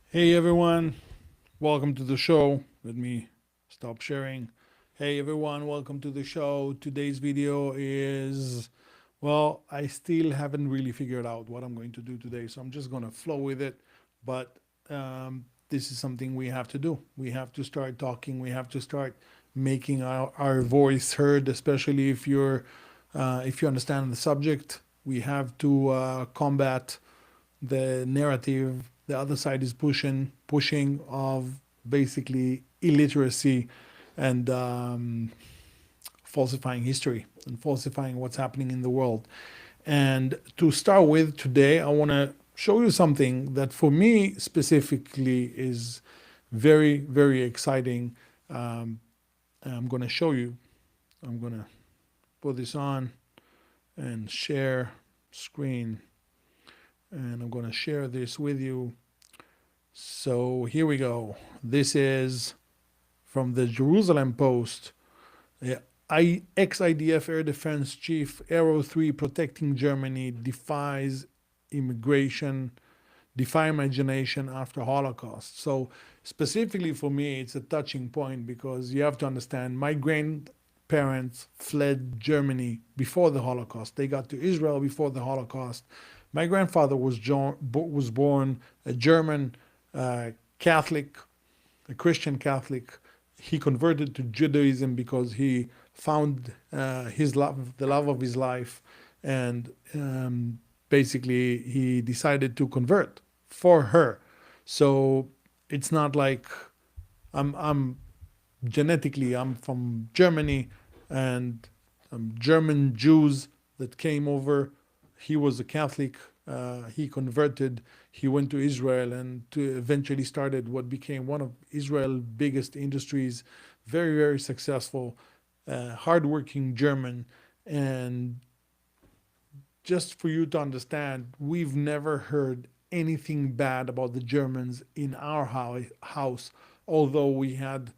Hey everyone, welcome to the show. Let me stop sharing. Hey everyone, welcome to the show. Today's video is, well, I still haven't really figured out what I'm going to do today, so I'm just going to flow with it. But this is something we have to do. We have to start talking, we have to start making our voice heard, especially if you understand the subject. We have to combat the narrative the other side is pushing of basically illiteracy and falsifying history and falsifying what's happening in the world. And to start with today, I want to show you something that for me specifically is very, very exciting. I'm going to show you. I'm going to put this on and share screen. And I'm going to share this with you. So here we go. This is from the Jerusalem Post. Ex-IDF Air Defense Chief Aero 3 protecting Germany defies immigration, defy imagination after Holocaust. So specifically for me, it's a touching point because you have to understand my grandparents fled Germany before the Holocaust. They got to Israel before the Holocaust. My grandfather was born a German Catholic, a Christian Catholic. He converted to Judaism because he found the love of his life, and basically he decided to convert for her. So it's not like I'm genetically I'm from Germany, and German Jews that came over. He was a Catholic. He converted. He went to Israel and to eventually started what became one of Israel's biggest industries. Very, very successful, hardworking German. And just for you to understand, we've never heard anything bad about the Germans in our house, although we had,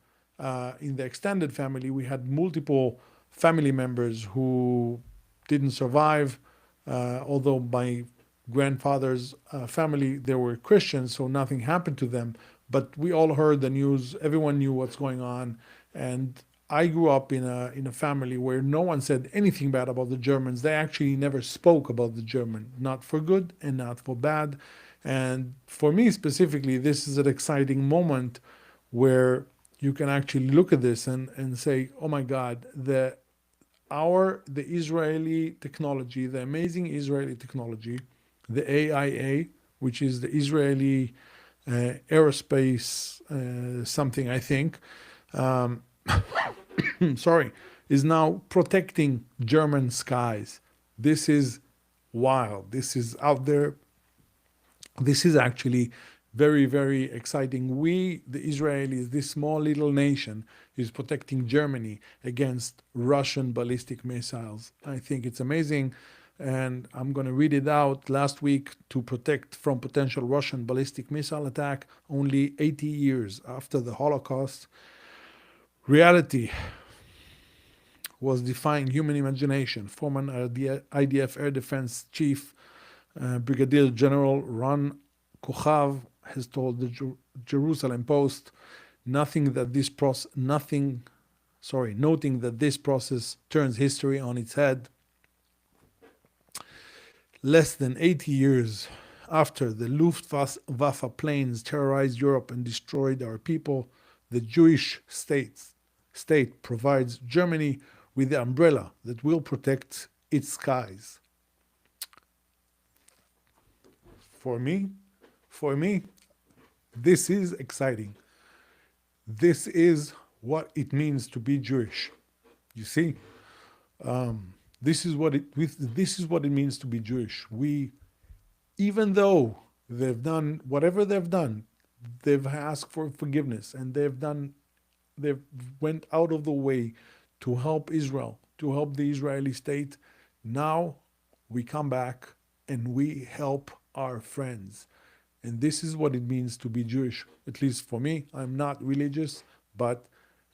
in the extended family, we had multiple family members who didn't survive, although my grandfather's family, they were Christians, so nothing happened to them. But we all heard the news. Everyone knew what's going on, and I grew up in a family where no one said anything bad about the Germans. They actually never spoke about the German, not for good and not for bad. And for me specifically, this is an exciting moment where you can actually look at this and say, oh my God, the Israeli technology, the amazing Israeli technology, the AIA, which is the Israeli aerospace something, I think, um, sorry, is now protecting German skies. This is wild. This is out there. This is actually very, very exciting. We, the Israelis, this small little nation, is protecting Germany against Russian ballistic missiles. I think it's amazing. And I'm going to read it out. Last week, to protect from potential Russian ballistic missile attack, only 80 years after the Holocaust, reality was defying human imagination. Former IDF Air Defense Chief Brigadier General Ron Kochav has told the Jerusalem Post, nothing that this process, nothing, sorry, noting that this process turns history on its head. Less than 80 years after the Luftwaffe planes terrorized Europe and destroyed our people, the Jewish state provides Germany with the umbrella that will protect its skies. For me, for me, this is exciting. This is what it means to be Jewish. You see, this is what it means to be Jewish. We, even though they've done whatever they've asked for forgiveness, and they've went out of the way to help Israel, to help the Israeli state. Now we come back and we help our friends. And this is what it means to be Jewish, at least for me. I'm not religious, but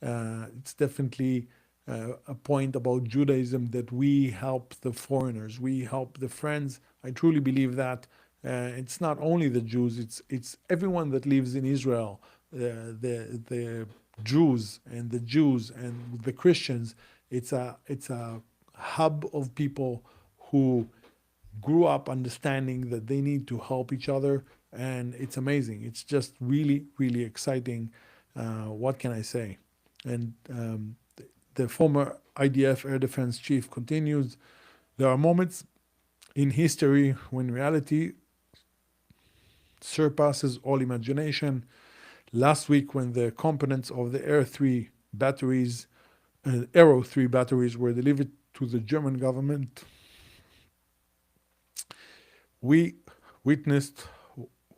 it's definitely a point about Judaism that we help the foreigners, we help the friends. I truly believe that. It's not only the Jews; it's everyone that lives in Israel, the Druze and the Jews and the Christians. It's a hub of people who grew up understanding that they need to help each other, and it's amazing. It's just really, really exciting. What can I say? And the former IDF air defense chief continues. There are moments in history when reality surpasses all imagination. Last week, when the components of the Arrow 3 batteries were delivered to the German government, we witnessed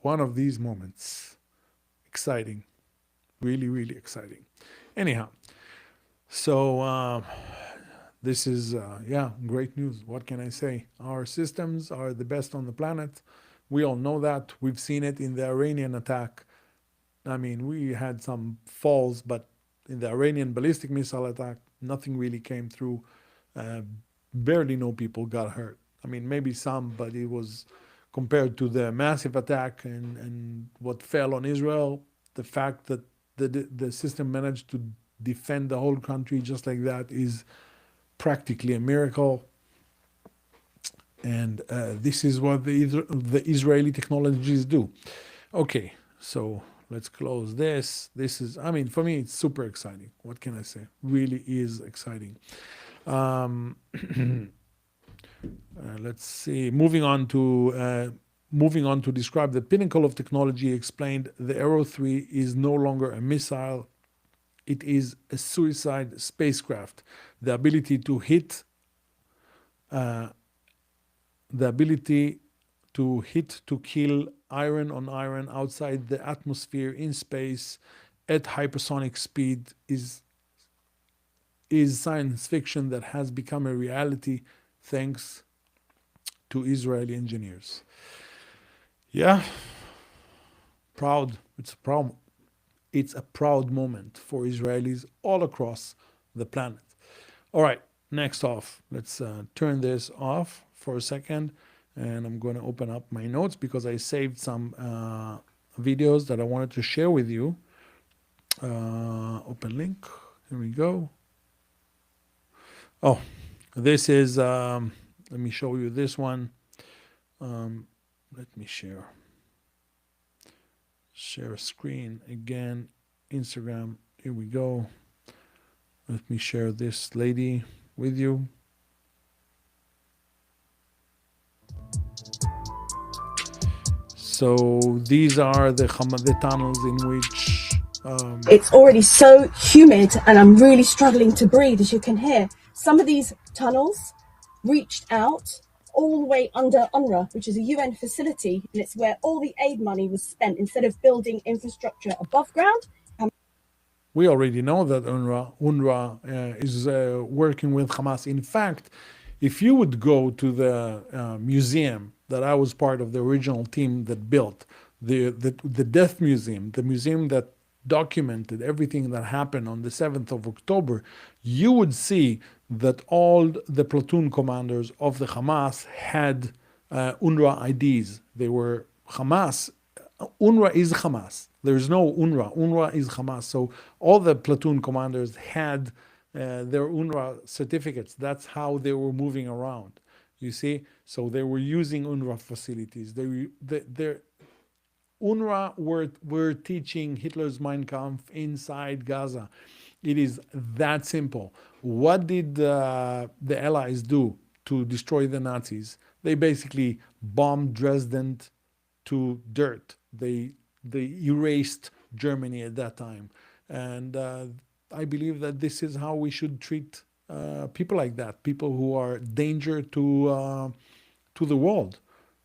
one of these moments. Exciting. Really, really exciting. Anyhow, so this is, great news. What can I say? Our systems are the best on the planet. We all know that. We've seen it in the Iranian attack. I mean, we had some falls, but in the Iranian ballistic missile attack, nothing really came through. Uh, Barely no people got hurt. I mean, maybe some, but it was compared to the massive attack and what fell on Israel, the fact that the system managed to defend the whole country just like that is practically a miracle. And this is what the Israeli technologies do. Okay, so let's close this. This is, I mean, for me, it's super exciting. What can I say? Really is exciting. Let's see. Moving on to describe the pinnacle of technology, explained the Arrow 3 is no longer a missile. It is a suicide spacecraft. The ability to hit to kill iron on iron outside the atmosphere in space at hypersonic speed is science fiction that has become a reality thanks to Israeli engineers. Yeah, proud. It's a proud moment for Israelis all across the planet. All right, next off. Let's turn this off for a second, and I'm going to open up my notes because I saved some videos that I wanted to share with you. Open link. Here we go. Oh, this is, let me show you this one. Let me share a screen again. Instagram, here we go. Let me share this lady with you. So these are the tunnels in which it's already so humid and I'm really struggling to breathe, as you can hear. Some of these tunnels reached out all the way under UNRWA, which is a UN facility, and it's where all the aid money was spent. Instead of building infrastructure above ground, we already know that UNRWA is working with Hamas. In fact, if you would go to the museum that I was part of the original team that built, the Death Museum, the museum that documented everything that happened on the 7th of October, you would see that all the platoon commanders of the Hamas had UNRWA IDs. They were Hamas. UNRWA is Hamas. There's no UNRWA. UNRWA is Hamas. So all the platoon commanders had their UNRWA certificates. That's how they were moving around. You see? So they were using UNRWA facilities. UNRWA were teaching Hitler's Mein Kampf inside Gaza. It is that simple. What did the Allies do to destroy the Nazis? They basically bombed Dresden to dirt. They erased Germany at that time. And I believe that this is how we should treat people like that, people who are danger to the world.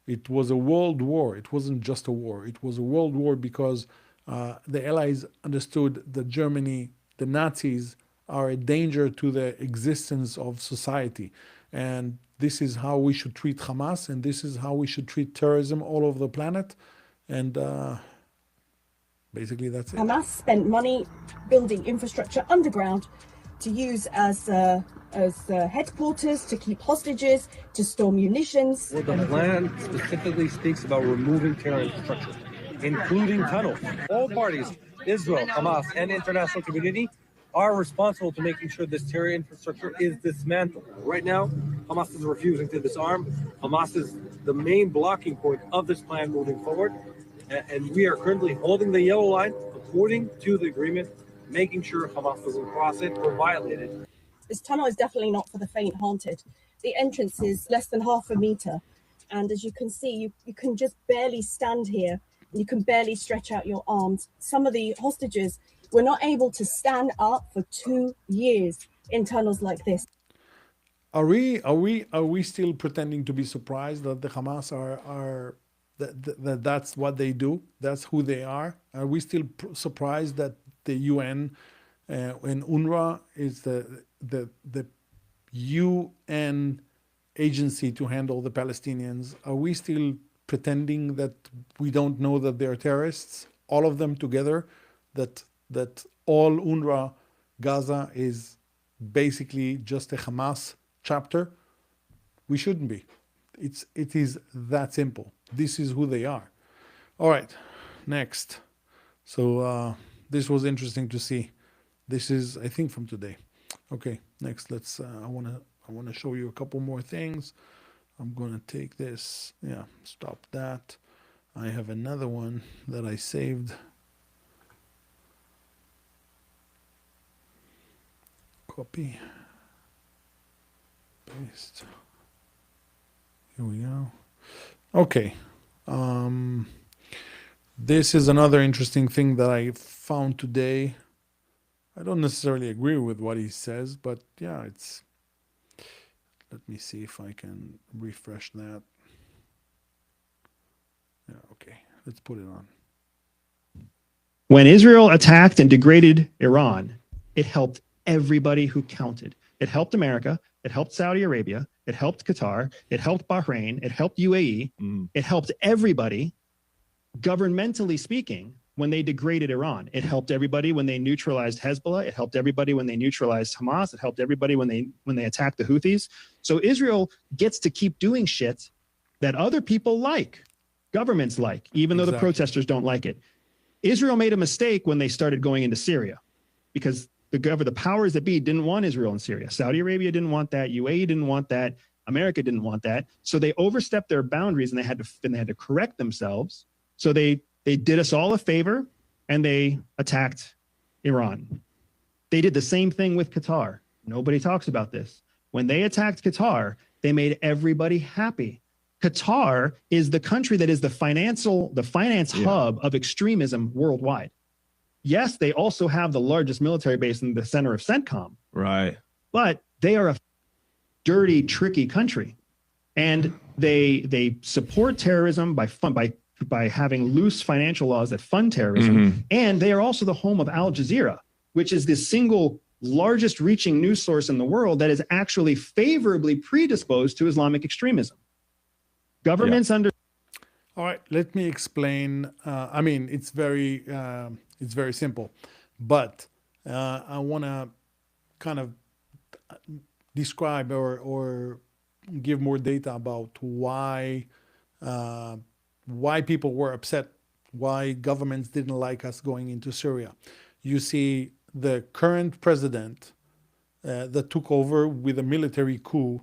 It was a world war. It wasn't just a war. It was a world war because the Allies understood that Germany, the Nazis, are a danger to the existence of society. And this is how we should treat Hamas, and this is how we should treat terrorism all over the planet. And basically, that's it. Hamas spent money building infrastructure underground to use as as headquarters to keep hostages, to store munitions. Well, the plan specifically speaks about removing terror infrastructure, including tunnels. All parties, Israel, Hamas, and the international community, are responsible to making sure this terror infrastructure is dismantled. Right now, Hamas is refusing to disarm. Hamas is the main blocking point of this plan moving forward. And we are currently holding the yellow line according to the agreement, making sure Hamas doesn't cross it or violate it. This tunnel is definitely not for the faint-hearted. The entrance is less than half a meter. And as you can see, you can just barely stand here. You can barely stretch out your arms. Some of the hostages were not able to stand up for 2 years in tunnels like this. Are we still pretending to be surprised that the Hamas are that's what they do? That's who they are? Are we still surprised that the UN and UNRWA is the UN agency to handle the Palestinians? Are we still pretending that we don't know that they're terrorists? All of them together, that all UNRWA Gaza is basically just a Hamas chapter? We shouldn't be. It is that simple. This is who they are. All right, next. So this was interesting to see. This is, I think, from today. Okay, next. Let's. I wanna show you a couple more things. I'm gonna take this. Yeah, stop that. I have another one that I saved. Copy. Paste. Here we go. Okay. This is another interesting thing that I found today. I don't necessarily agree with what he says, but yeah, it's. Let me see if I can refresh that. Yeah, okay. Let's put it on. When Israel attacked and degraded Iran, it helped everybody who counted. It helped America. It helped Saudi Arabia. It helped Qatar. It helped Bahrain. It helped UAE. It helped everybody, governmentally speaking, when they degraded Iran. It helped everybody when they neutralized Hezbollah. It helped everybody when they neutralized Hamas. It helped everybody when they attacked the Houthis. So Israel gets to keep doing shit that other people like, governments like, even though the protesters don't like it. Israel made a mistake when they started going into Syria, because the powers that be didn't want Israel in Syria. Saudi Arabia didn't want that. UAE didn't want that. America didn't want that. So they overstepped their boundaries, and they had to correct themselves. So they did us all a favor, and they attacked Iran. They did the same thing with Qatar. Nobody talks about this. When they attacked Qatar, they made everybody happy. Qatar is the country that is the finance hub of extremism worldwide. Yes, they also have the largest military base in the center of CENTCOM. Right. But they are a dirty, tricky country. And they support terrorism by having loose financial laws that fund terrorism. And they are also the home of Al Jazeera, which is the single largest reaching news source in the world that is actually favorably predisposed to Islamic extremism. Governments under. All right, let me explain. I mean, it's very simple, but I want to kind of describe or give more data about why people were upset, why governments didn't like us going into Syria. You see, the current president that took over with a military coup,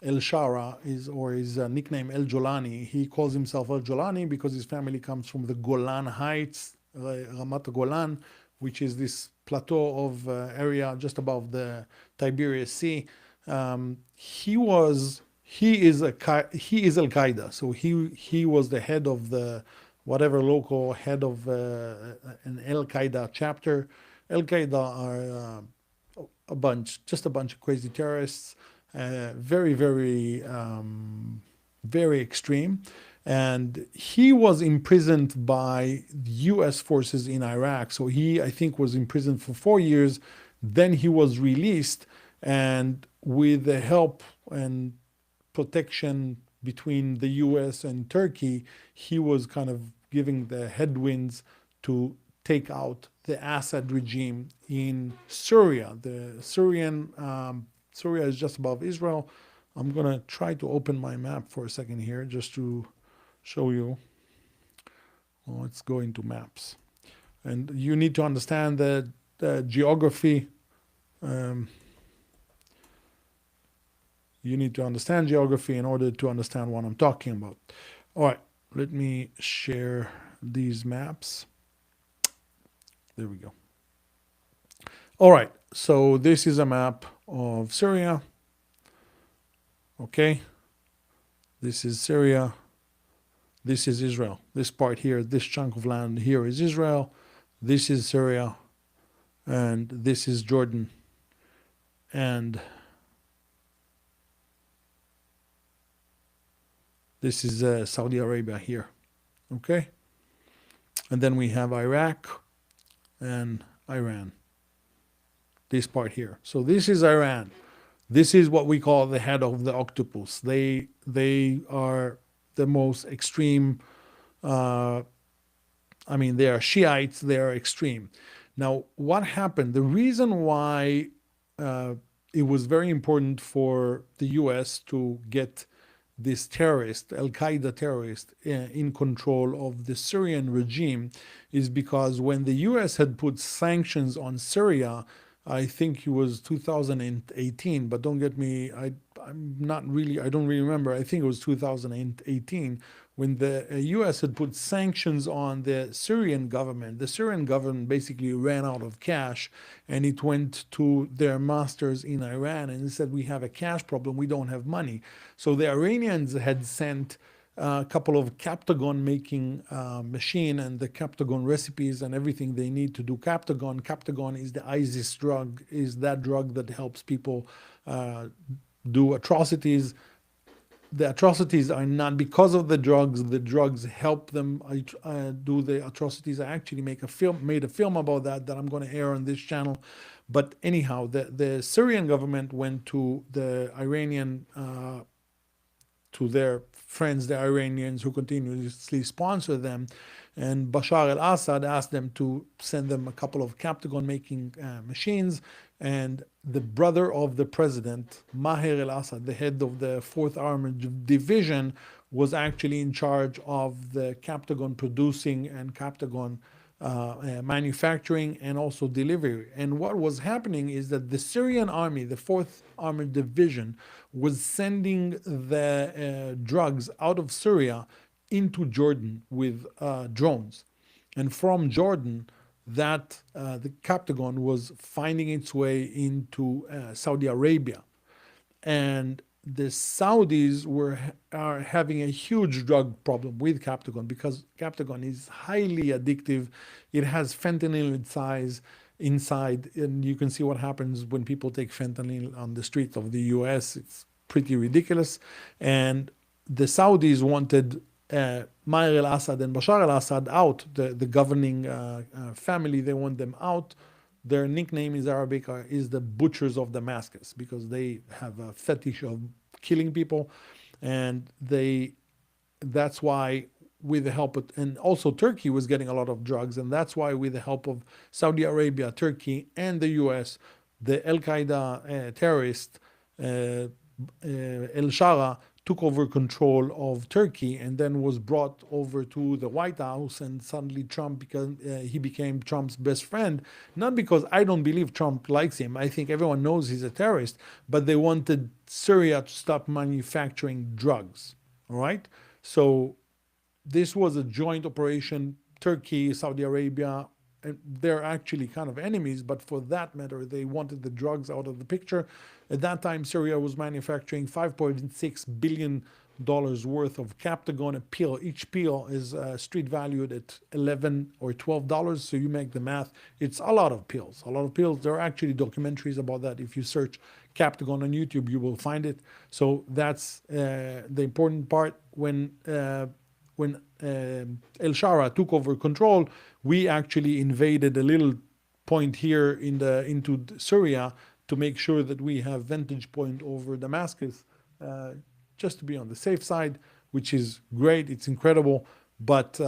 El Shara, is nickname El Jolani. He calls himself El Jolani because his family comes from the Golan Heights, Ramat Golan, which is this plateau of area just above the Tiberias Sea. He is Al Qaeda, so he was the head of the whatever local head of an Al Qaeda chapter. Al Qaeda are just a bunch of crazy terrorists, very, very, very extreme. And he was imprisoned by U.S. forces in Iraq. So he, I think, was imprisoned for 4 years. Then he was released, and with the help and protection between the U.S. and Turkey, he was kind of giving the headwinds to take out the Assad regime in Syria. The Syria is just above Israel. I'm going to try to open my map for a second here just to show you. Oh, let's go into maps. And you need to understand the geography. You need to understand geography in order to understand what I'm talking about. All right, let me share these maps. There we go. All right, so this is a map of Syria. Okay, this is Syria. This is Israel. This part here, this chunk of land here is Israel. This is Syria. And this is Jordan. And this is Saudi Arabia here. Okay? And then we have Iraq and Iran. This part here. So this is Iran. This is what we call the head of the octopus. They are the most extreme. I mean, they are Shiites. They are extreme. Now, what happened? The reason why it was very important for the U.S. to get this terrorist, Al-Qaeda terrorist, in control of the Syrian regime is because when the U.S. had put sanctions on Syria, I think it was 2018, but don't get me, I don't really remember. I think it was 2018 when the US had put sanctions on the Syrian government. The Syrian government basically ran out of cash and it went to their masters in Iran and said, we have a cash problem, we don't have money. So the Iranians had sent a couple of Captagon making machine and the Captagon recipes and everything they need to do Captagon. Captagon is the ISIS drug, is that drug that helps people do atrocities. The atrocities are not because of the drugs help them do the atrocities. I actually made a film about that I'm going to air on this channel. But anyhow, the Syrian government went to the Iranian to their friends, the Iranians, who continuously sponsor them. And Bashar al-Assad asked them to send them a couple of Captagon making machines. And the brother of the president, Maher al-Assad, the head of the 4th Armored Division, was actually in charge of the Captagon producing and Captagon manufacturing and also delivery. And what was happening is that the Syrian army, the 4th Armored Division, was sending the drugs out of Syria into Jordan with drones. And from Jordan, that the Captagon was finding its way into Saudi Arabia. And the Saudis are having a huge drug problem with Captagon because Captagon is highly addictive. It has fentanyl inside, and you can see what happens when people take fentanyl on the streets of the US. It's pretty ridiculous. And the Saudis wanted Maher al-Assad and Bashar al-Assad out, the governing family. They want them out. Their nickname is Arabic, is the butchers of Damascus, because they have a fetish of killing people. And that's why with the help of, and also Turkey was getting a lot of drugs. And that's why with the help of Saudi Arabia, Turkey, and the US, the Al-Qaeda terrorist, El-Shara, took over control of Turkey and then was brought over to the White House, and suddenly Trump, because he became Trump's best friend. Not because I don't believe Trump likes him. I think everyone knows he's a terrorist, but they wanted Syria to stop manufacturing drugs. All right. So this was a joint operation. Turkey, Saudi Arabia, and they're actually kind of enemies, but for that matter, they wanted the drugs out of the picture. At that time, Syria was manufacturing $5.6 billion worth of Captagon, a pill. Each pill is street valued at $11 or $12, so you make the math. It's a lot of pills, There are actually documentaries about that. If you search Captagon on YouTube, you will find it. So that's the important part. When El-Shara took over control, we actually invaded a little point here into Syria to make sure that we have vantage point over Damascus, just to be on the safe side, which is great. It's incredible. But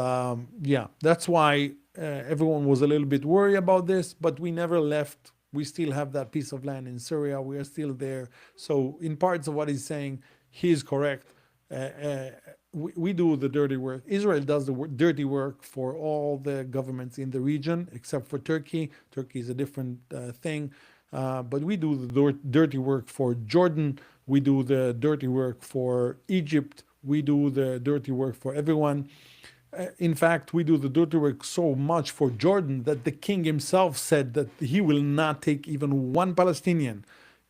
yeah, that's why everyone was a little bit worried about this, but we never left We still have that piece of land in Syria. We are still there. So in parts of what he's saying, he is correct. We do the dirty work. Israel does the dirty work for all the governments in the region, except for Turkey. Turkey is a different thing. But we do the dirty work for Jordan. We do the dirty work for Egypt. We do the dirty work for everyone. In fact, we do the dirty work so much for Jordan that the king himself said that he will not take even one Palestinian,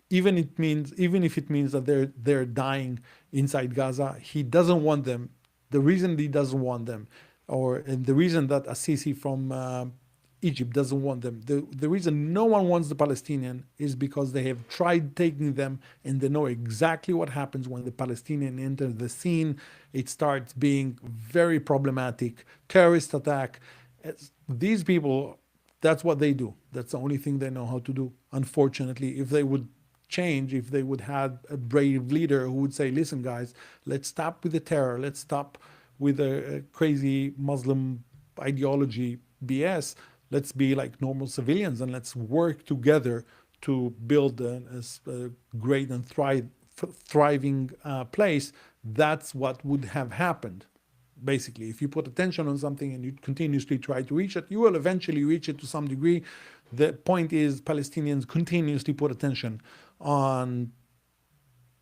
even if it means that they're dying inside Gaza. He doesn't want them. The reason he doesn't want them, and the reason that Assisi from Egypt doesn't want them, the reason no one wants the Palestinian is because they have tried taking them, and they know exactly what happens when the Palestinian enter the scene. It starts being very problematic, terrorist attack. These people, that's what they do. That's the only thing they know how to do. Unfortunately, if they would change, if they would have a brave leader who would say, listen guys, let's stop with the terror, let's stop with a crazy Muslim ideology BS, let's be like normal civilians and let's work together to build a great and thriving place. That's what would have happened. Basically, if you put attention on something and you continuously try to reach it, you will eventually reach it to some degree. The point is, Palestinians continuously put attention on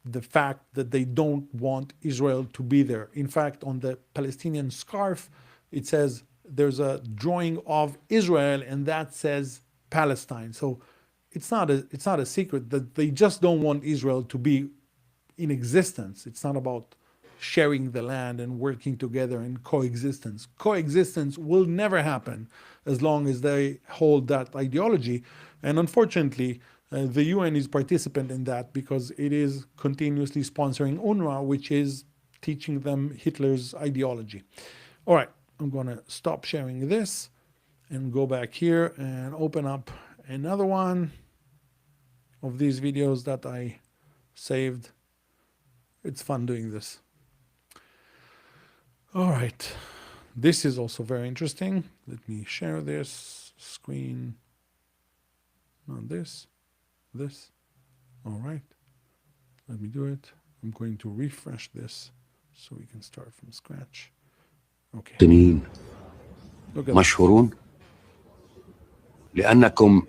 the fact that they don't want Israel to be there. In fact, on the Palestinian scarf, it says there's a drawing of Israel, and that says Palestine. So it's not a secret that they just don't want Israel to be in existence. It's not about sharing the land and working together in coexistence. Coexistence will never happen as long as they hold that ideology. And unfortunately, the UN is participant in that because it is continuously sponsoring UNRWA, which is teaching them Hitler's ideology. All right, I'm going to stop sharing this and go back here and open up another one of these videos that I saved. It's fun doing this. All right, this is also very interesting. Let me share this screen. Not this. All right, let me do it. I'm going to refresh this so we can start from scratch. Okay. سنين Look at مشهورون لأنكم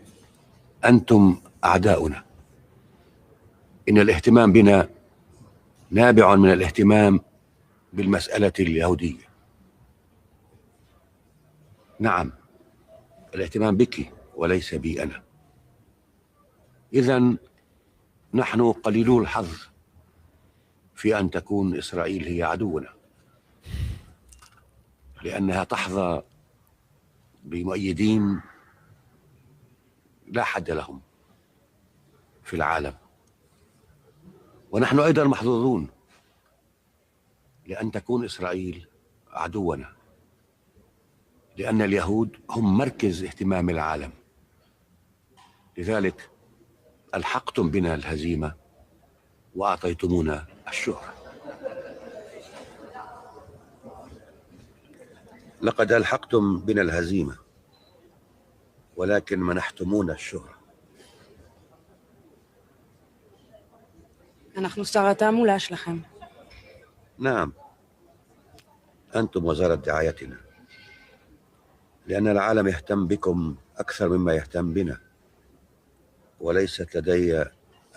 أنتم أعداؤنا. إن الاهتمام بنا نابع من الاهتمام بالمسألة اليهودية. نعم، الاهتمام بك وليس بي أنا. إذن نحن قليلو الحظ في أن تكون إسرائيل هي عدونا، لأنها تحظى بمؤيدين لا حد لهم في العالم، ونحن أيضا محظوظون لأن تكون إسرائيل عدونا، لأن اليهود هم مركز اهتمام العالم. لذلك ألحقتم بنا الهزيمة وأعطيتمونا الشهرة. لقد ألحقتم بنا الهزيمة ولكن منحتمونا الشهرة. אנחנו שרת העמולה שלכם. نعم، أنتم وزارة دعايتنا، لأن العالم يهتم بكم أكثر مما يهتم بنا، وليست لدي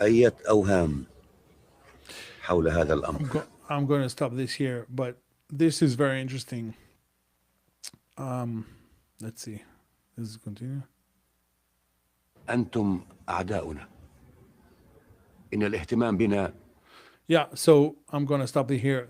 أي أوهام حول هذا الأمر. I'm going to stop this here, but this is very interesting. Let's see. This is continue. أنتم أعداؤنا. إن الاهتمام بنا. Yeah, so I'm going to stop it here.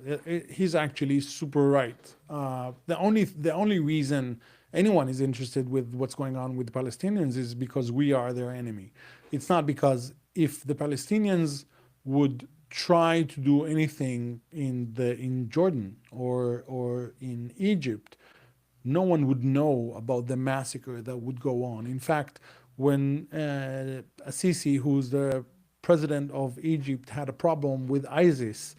He's actually super right. The only reason anyone is interested with what's going on with the Palestinians is because we are their enemy. It's not because if the Palestinians would try to do anything in Jordan or in Egypt, no one would know about the massacre that would go on. In fact, when Assisi, who's the president of Egypt, had a problem with ISIS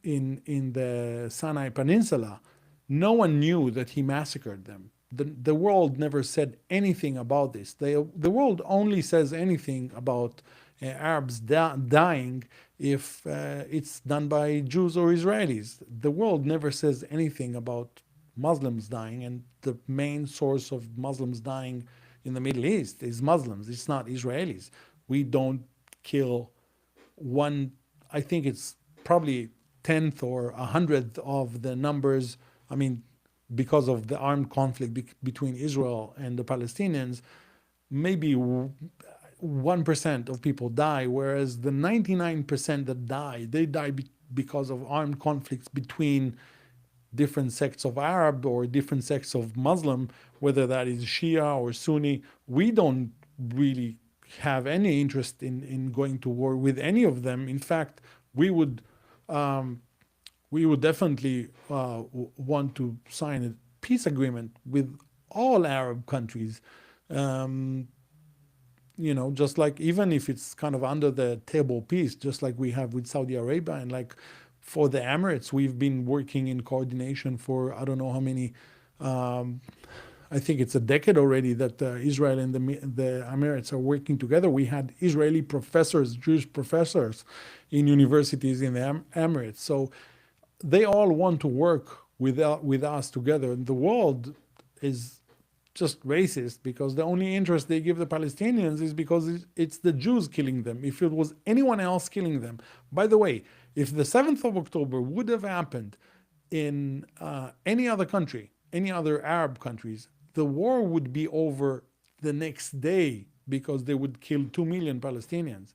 in the Sinai Peninsula, no one knew that he massacred them. the world never said anything about this. The world only says anything about Arabs dying if it's done by Jews or Israelis. The world never says anything about Muslims dying, and the main source of Muslims dying in the Middle East is Muslims. It's not Israelis. We don't kill one, I think it's probably 10th or 100th of the numbers. I mean, because of the armed conflict between Israel and the Palestinians, maybe 1% of people die, whereas the 99% that die, they die because of armed conflicts between different sects of Arab or different sects of Muslim, whether that is Shia or Sunni. We don't really have any interest in going to war with any of them. In fact, we would definitely want to sign a peace agreement with all Arab countries. Just like, even if it's kind of under the table peace, just like we have with Saudi Arabia, and like for the Emirates, we've been working in coordination for I don't know how many. I think it's a decade already that Israel and the Emirates are working together. We had Israeli professors, Jewish professors, in universities in the Emirates. So they all want to work with us together. And the world is just racist because the only interest they give the Palestinians is because it's the Jews killing them. If it was anyone else killing them, by the way, if the 7th of October would have happened in any other country, any other Arab countries, the war would be over the next day because they would kill 2 million Palestinians,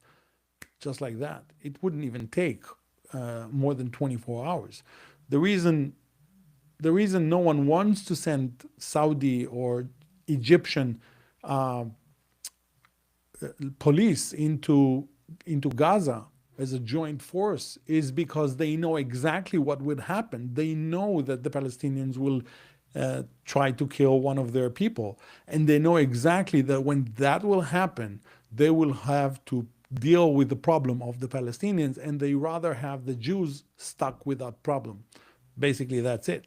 just like that. It wouldn't even take more than 24 hours. The reason no one wants to send Saudi or Egyptian police into Gaza as a joint force is because they know exactly what would happen. They know that the Palestinians will try to kill one of their people. And they know exactly that when that will happen, they will have to deal with the problem of the Palestinians, and they rather have the Jews stuck with that problem. Basically, that's it.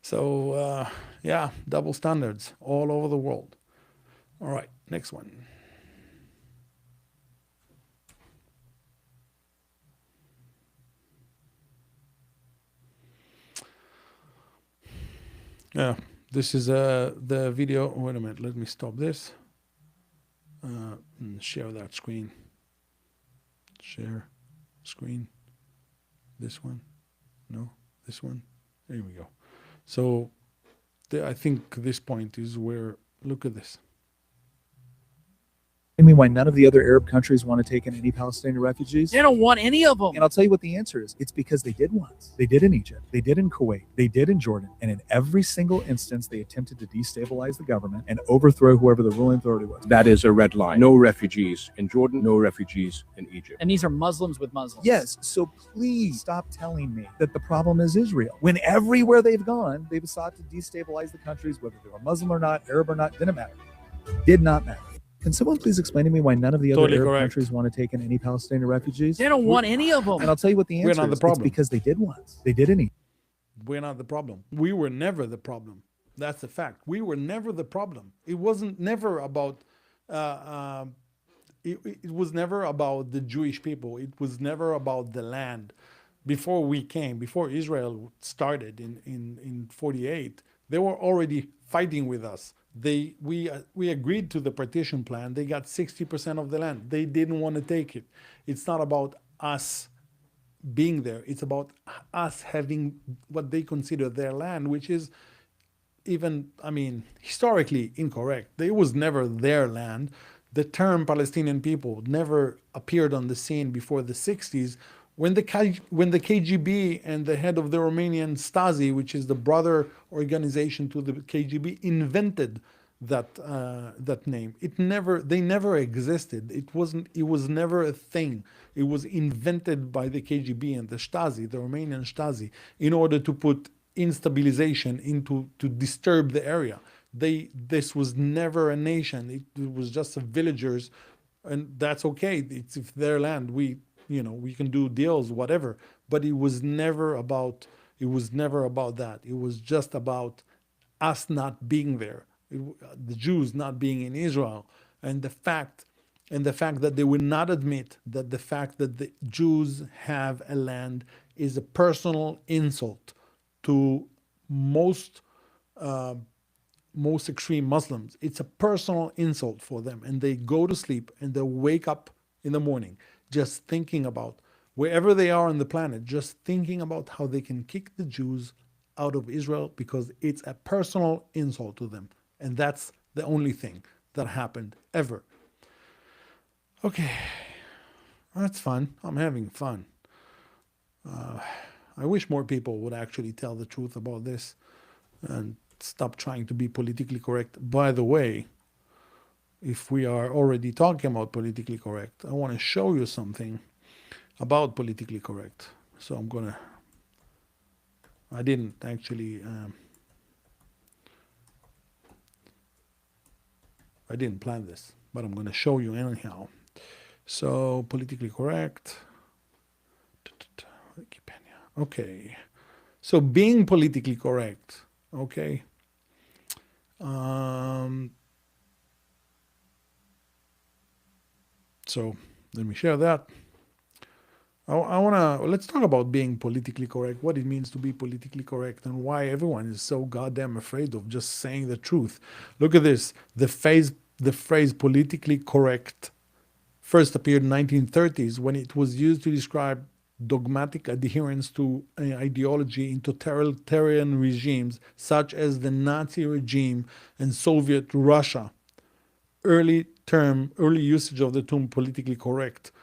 So, yeah, double standards all over the world. All right, next one. Yeah, this is the video. Wait a minute, let me stop this. Share that screen. Share screen. This one. No, this one. There we go. So I think this point is where, look at this. I mean, why none of the other Arab countries want to take in any Palestinian refugees? They don't want any of them. And I'll tell you what the answer is. It's because they did once. They did in Egypt. They did in Kuwait. They did in Jordan. And in every single instance, they attempted to destabilize the government and overthrow whoever the ruling authority was. That is a red line. No refugees in Jordan, no refugees in Egypt. And these are Muslims with Muslims. Yes, so please stop telling me that the problem is Israel. When everywhere they've gone, they've sought to destabilize the countries, whether they were Muslim or not, Arab or not, didn't matter. Did not matter. Can someone please explain to me why none of the other Totally Arab correct. countries want to take in any Palestinian refugees? They don't want any of them. And I'll tell you what the We're answer not the is. problem. It's because they did once. They did in Egypt. We're not the problem. We were never the problem. That's a fact. We were never the problem. It wasn't never about. It was never about the Jewish people. It was never about the land. Before we came, before Israel started in 48, they were already fighting with us. We agreed to the partition plan. They got 60% of the land. They didn't want to take it. It's not about us being there. It's about us having what they consider their land, which is even, I mean, historically incorrect. It was never their land. The term Palestinian people never appeared on the scene before the 60s when the KGB and the head of the Romanian Stasi, which is the brother organization to the KGB, invented that name. They never existed. It was never a thing. It was invented by the KGB and the Stasi, the Romanian Stasi, in order to put instabilization to disturb the area. This was never a nation. It was just a villagers, and that's okay. It's their land. We can do deals, whatever. But it was never about that. It was just about us not being there, the Jews not being in Israel, and the fact that they will not admit that the fact that the Jews have a land is a personal insult to most extreme Muslims. It's a personal insult for them, and they go to sleep and they wake up in the morning just thinking about, wherever they are on the planet, just thinking about how they can kick the Jews out of Israel because it's a personal insult to them. And that's the only thing that happened ever. Okay, that's fun. I'm having fun. I wish more people would actually tell the truth about this and stop trying to be politically correct. By the way, if we are already talking about politically correct, I want to show you something about politically correct. So I didn't actually, I didn't plan this, but I'm going to show you anyhow. So politically correct. Okay. So being politically correct, okay. So let me share that. Let's talk about being politically correct, what it means to be politically correct, and why everyone is so goddamn afraid of just saying the truth. Look at this. The phrase politically correct first appeared in the 1930s when it was used to describe dogmatic adherence to an ideology in totalitarian regimes such as the Nazi regime and Soviet Russia. Early usage of the term politically correct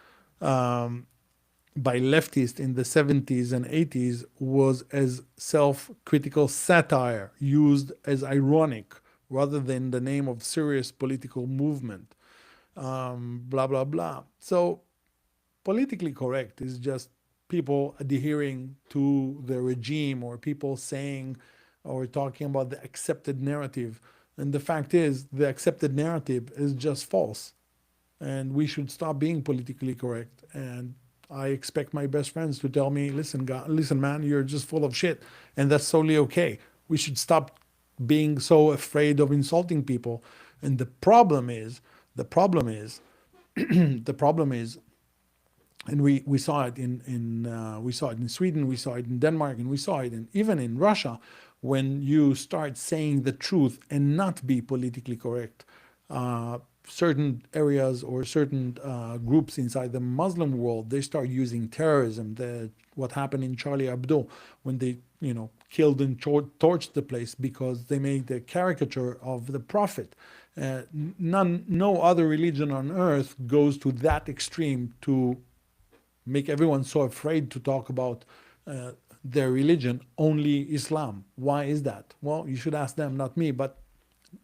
by leftists in the 70s and 80s was as self-critical satire used as ironic rather than the name of serious political movement. Blah, blah, blah. So politically correct is just people adhering to the regime or people saying or talking about the accepted narrative. And the fact is, the accepted narrative is just false. And we should stop being politically correct. And I expect my best friends to tell me, listen, man, you're just full of shit. And that's totally okay. We should stop being so afraid of insulting people. And the problem is, and we saw it we saw it in Sweden, we saw it in Denmark, and we saw it even in Russia. When you start saying the truth and not be politically correct, certain areas or certain groups inside the Muslim world, they start using terrorism. What happened in Charlie Hebdo when they, killed and torched the place because they made a caricature of the Prophet. No other religion on earth goes to that extreme to make everyone so afraid to talk about their religion, only Islam. Why is that? Well, you should ask them, not me. But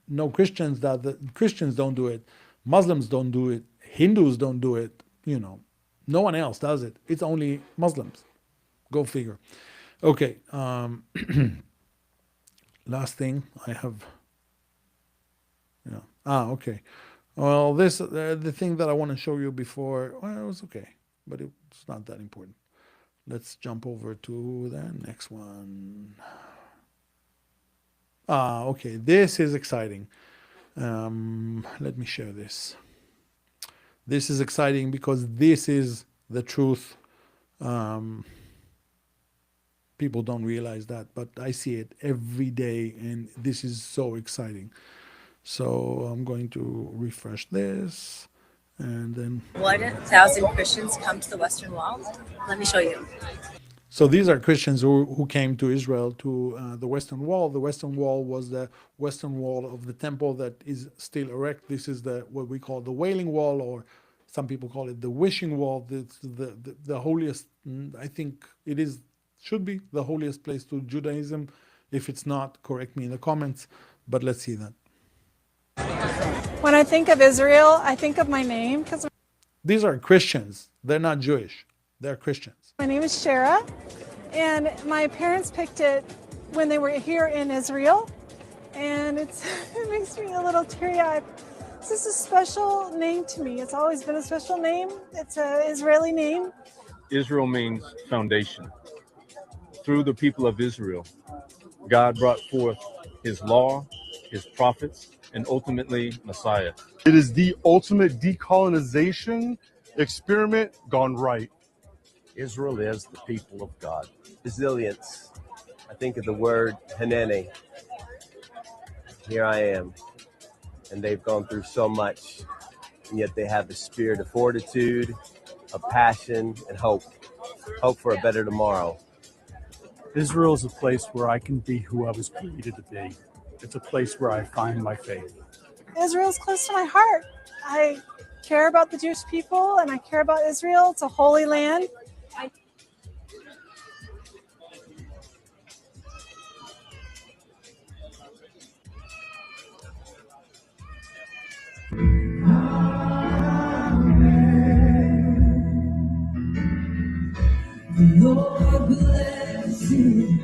no, Christians don't do it. Muslims don't do it. Hindus don't do it. No one else does it. It's only Muslims. Go figure. Okay. Last thing I have. Okay. Well, this the thing that I want to show you before. Well, it was okay, but it's not that important. Let's jump over to the next one. Okay, this is exciting. Let me share this. This is exciting because this is the truth. People don't realize that, but I see it every day, and this is so exciting. So I'm going to refresh this. And then 1,000 Christians come to the Western Wall. Let me show you. So these are Christians who came to Israel, to the Western Wall. The Western Wall was the Western Wall of the temple that is still erect. This is what we call the Wailing Wall, or some people call it the Wishing Wall. The holiest, I think should be the holiest place to Judaism. If it's not, correct me in the comments, but let's see that. When I think of Israel, I think of my name because these are Christians. They're not Jewish. They're Christians. My name is Shara, and my parents picked it when they were here in Israel, and it makes me a little teary-eyed. This is a special name to me. It's always been a special name. It's an Israeli name. Israel means foundation. Through the people of Israel, God brought forth His law, His prophets, and ultimately Messiah. It is the ultimate decolonization experiment gone right. Israel is the people of God. Resilience. I think of the word Hanene. Here I am. And they've gone through so much, and yet they have the spirit of fortitude, of passion, and hope. Hope for a better tomorrow. Israel is a place where I can be who I was created to be. It's a place where I find my faith. Israel's close to my heart. I care about the Jewish people and I care about Israel. It's a holy land. Lord bless you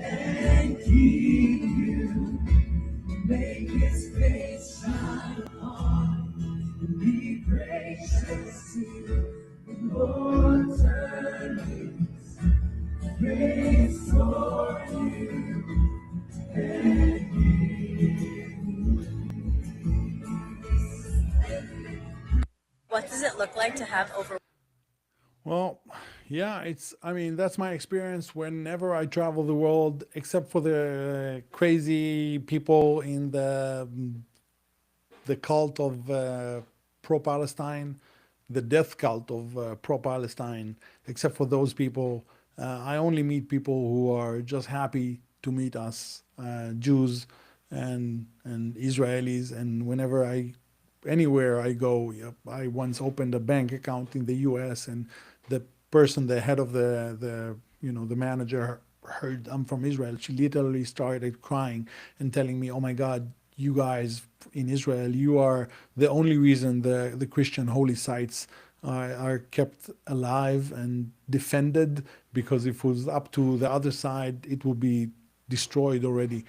and keep you. Make His face shine upon you and be gracious to you. Lord turn His face toward you and What does it look like to have over? Well, yeah, I mean, that's my experience whenever I travel the world, except for the crazy people in the cult of pro-Palestine, the death cult of pro-Palestine. Except for those people, I only meet people who are just happy to meet us, Jews and Israelis. And anywhere I go, yep, I once opened a bank account in the U.S. and the head of the manager heard I'm from Israel. She literally started crying and telling me, "Oh my God, you guys in Israel, you are the only reason the Christian holy sites are kept alive and defended, because if it was up to the other side, it would be destroyed already."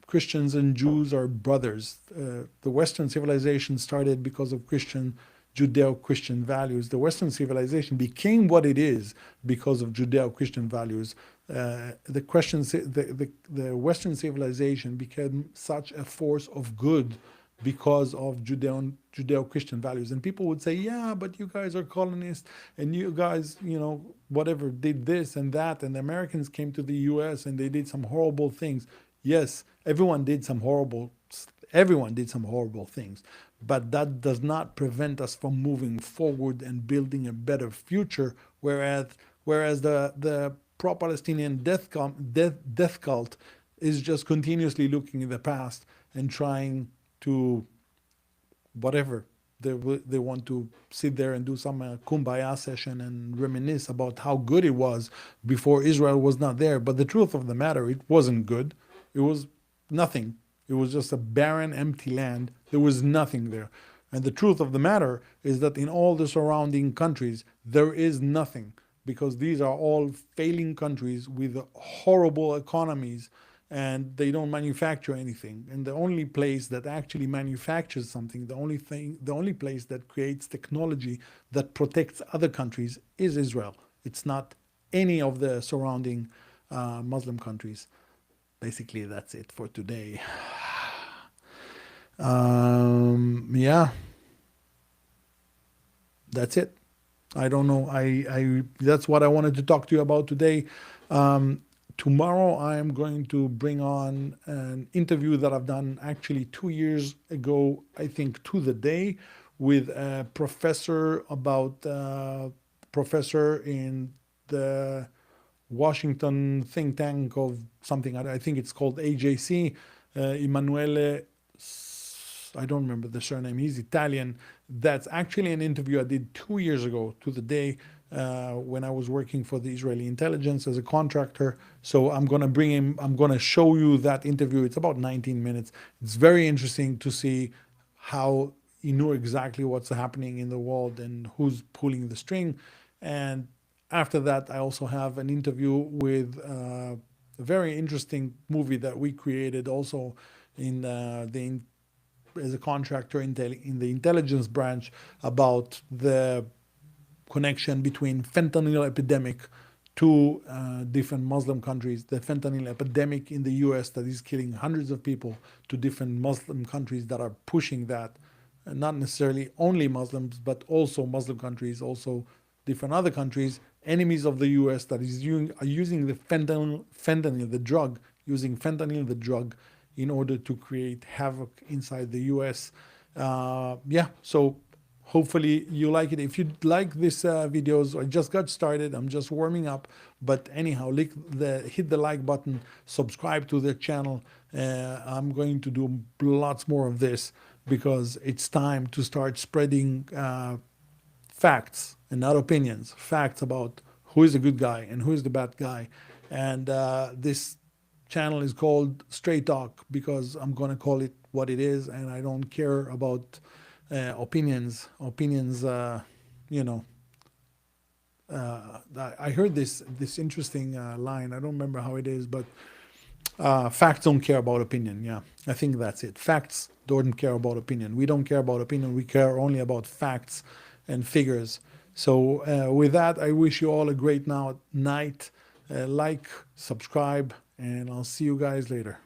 Christians and Jews are brothers. The Western civilization started because of Judeo-Christian values. The Western civilization became what it is because of Judeo-Christian values. The Western civilization became such a force of good because of Judeo-Christian values. And people would say, yeah, but you guys are colonists and you guys, whatever, did this and that. And the Americans came to the US and they did some horrible things. Yes, everyone did some horrible things, but that does not prevent us from moving forward and building a better future. Whereas the pro-Palestinian death cult is just continuously looking in the past and trying to whatever they want to sit there and do some kumbaya session and reminisce about how good it was before Israel was not there. But the truth of the matter, it wasn't good. It was nothing. It was just a barren, empty land. There was nothing there. And the truth of the matter is that in all the surrounding countries, there is nothing, because these are all failing countries with horrible economies, and they don't manufacture anything. And the only place that actually manufactures something, the only place that creates technology that protects other countries is Israel. It's not any of the surrounding Muslim countries. Basically, that's it for today. Yeah, that's it. I don't know. That's what I wanted to talk to you about today. Tomorrow, I am going to bring on an interview that I've done actually 2 years ago, I think to the day, with a professor in the Washington think tank of something, I think it's called AJC, Emanuele, I don't remember the surname, he's Italian. That's actually an interview I did 2 years ago to the day when I was working for the Israeli intelligence as a contractor. So I'm going to bring him, I'm going to show you that interview. It's about 19 minutes. It's very interesting to see how he knew exactly what's happening in the world and who's pulling the string. And after that, I also have an interview with a very interesting movie that we created also as a contractor in the intelligence branch, about the connection between fentanyl epidemic to different Muslim countries, the fentanyl epidemic in the US that is killing hundreds of people, to different Muslim countries that are pushing that. Not necessarily only Muslims, but also Muslim countries, also different other countries, enemies of the US that is using the fentanyl, the drug, using fentanyl, the drug, in order to create havoc inside the US. So hopefully you like it. If you like this videos, I just got started. I'm just warming up. But anyhow, hit the like button, subscribe to the channel. I'm going to do lots more of this because it's time to start spreading facts and not opinions. Facts about who is the good guy and who is the bad guy. And this channel is called Straight Talk because I'm going to call it what it is, and I don't care about opinions. I heard this interesting line. I don't remember how it is, but facts don't care about opinion. Yeah, I think that's it. Facts don't care about opinion. We don't care about opinion. We care only about facts and figures. So with that, I wish you all a great night. Like, subscribe, and I'll see you guys later.